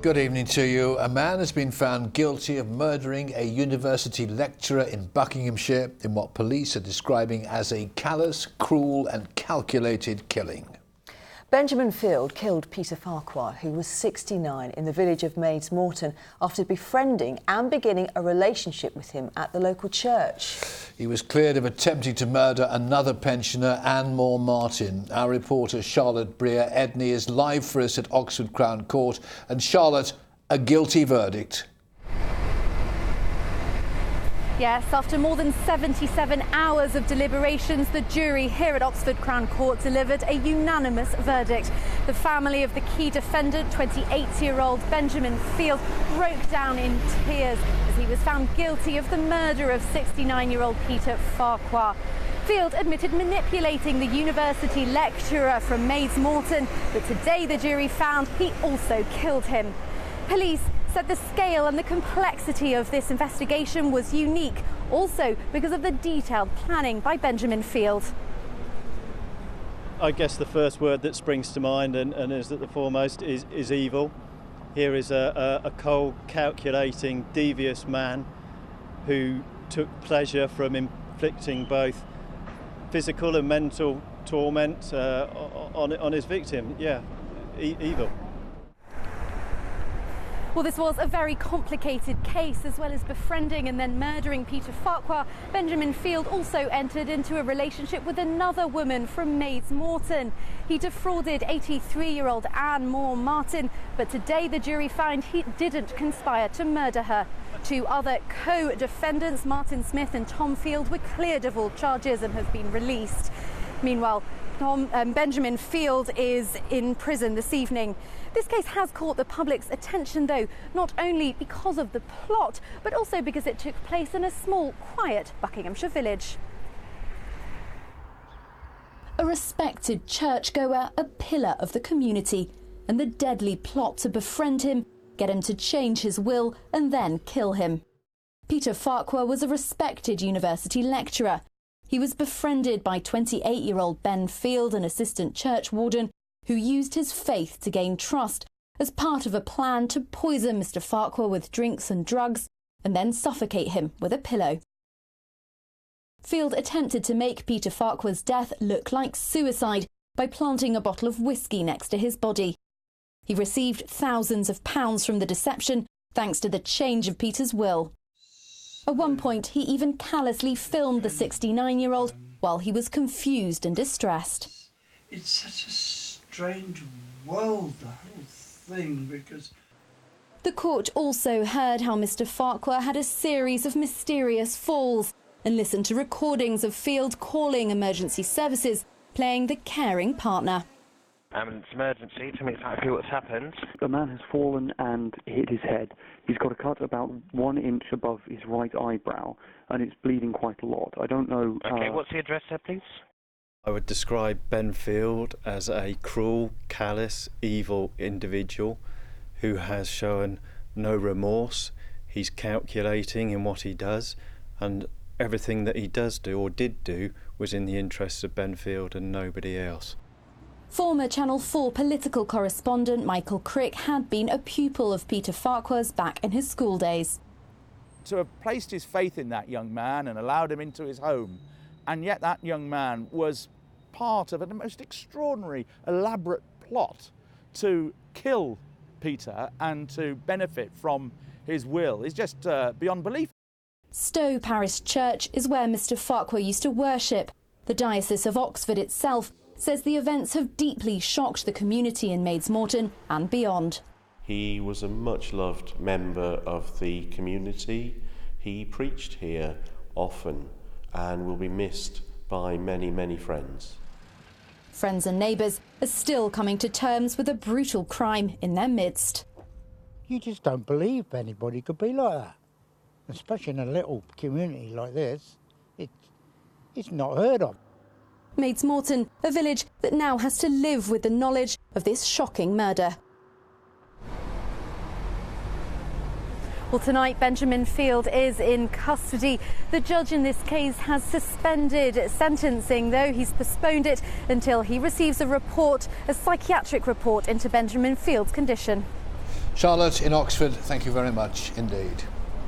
Good evening to you. A man has been found guilty of murdering a university lecturer in Buckinghamshire in what police are describing as a callous, cruel and calculated killing. Benjamin Field killed Peter Farquhar, who was 69, in the village of Maids Morton after befriending and beginning a relationship with him at the local church. He was cleared of attempting to murder another pensioner, Anne Moore Martin. Our reporter Charlotte Briere-Edney is live for us at Oxford Crown Court. And Charlotte, a guilty verdict. Yes, after more than 77 hours of deliberations, the jury here at Oxford Crown Court delivered a unanimous verdict. The family of the key defendant, 28-year-old Benjamin Field, broke down in tears as he was found guilty of the murder of 69-year-old Peter Farquhar. Field admitted manipulating the university lecturer from Maids Morton, but today the jury found he also killed him. Police said the scale and the complexity of this investigation was unique, also because of the detailed planning by Benjamin Field. I guess the first word that springs to mind and is at the foremost is evil. Here is a cold, calculating, devious man who took pleasure from inflicting both physical and mental torment on his victim. Yeah, evil. Well, this was a very complicated case. As well as befriending and then murdering Peter Farquhar, Benjamin Field also entered into a relationship with another woman from Maids Morton. He defrauded 83-year-old Anne Moore Martin, but today the jury found he didn't conspire to murder her. Two other co-defendants, Martin Smith and Tom Field, were cleared of all charges and have been released. Meanwhile, Benjamin Field is in prison this evening. This case has caught the public's attention, though, not only because of the plot, but also because it took place in a small, quiet Buckinghamshire village. A respected churchgoer, a pillar of the community, and the deadly plot to befriend him, get him to change his will, and then kill him. Peter Farquhar was a respected university lecturer. He was befriended by 28-year-old Ben Field, an assistant church warden, who used his faith to gain trust as part of a plan to poison Mr. Farquhar with drinks and drugs and then suffocate him with a pillow. Field attempted to make Peter Farquhar's death look like suicide by planting a bottle of whiskey next to his body. He received thousands of pounds from the deception thanks to the change of Peter's will. At one point, he even callously filmed the 69-year-old while he was confused and distressed. It's such a strange world, the whole thing, because... The court also heard how Mr. Farquhar had a series of mysterious falls and listened to recordings of Field calling emergency services, playing the caring partner. It's emergency. Tell me exactly what's happened. A man has fallen and hit his head. He's got a cut about 1 inch above his right eyebrow, and it's bleeding quite a lot. I don't know... OK, what's the address there, please? I would describe Ben Field as a cruel, callous, evil individual who has shown no remorse. He's calculating in what he does, and everything that he does do or did do was in the interests of Ben Field and nobody else. Former Channel 4 political correspondent Michael Crick had been a pupil of Peter Farquhar's back in his school days. To have placed his faith in that young man and allowed him into his home, and yet that young man was part of a most extraordinary, elaborate plot to kill Peter and to benefit from his will is just beyond belief. Stowe Parish Church is where Mr. Farquhar used to worship. The Diocese of Oxford itself says the events have deeply shocked the community in Maids Morton and beyond. He was a much-loved member of the community. He preached here often and will be missed by many, many friends. Friends and neighbours are still coming to terms with a brutal crime in their midst. You just don't believe anybody could be like that, especially in a little community like this. It's not heard of. Maids Morton, a village that now has to live with the knowledge of this shocking murder. Well, tonight Benjamin Field is in custody. The judge in this case has suspended sentencing, though he's postponed it until he receives a psychiatric report into Benjamin Field's condition. Charlotte in Oxford, thank you very much indeed.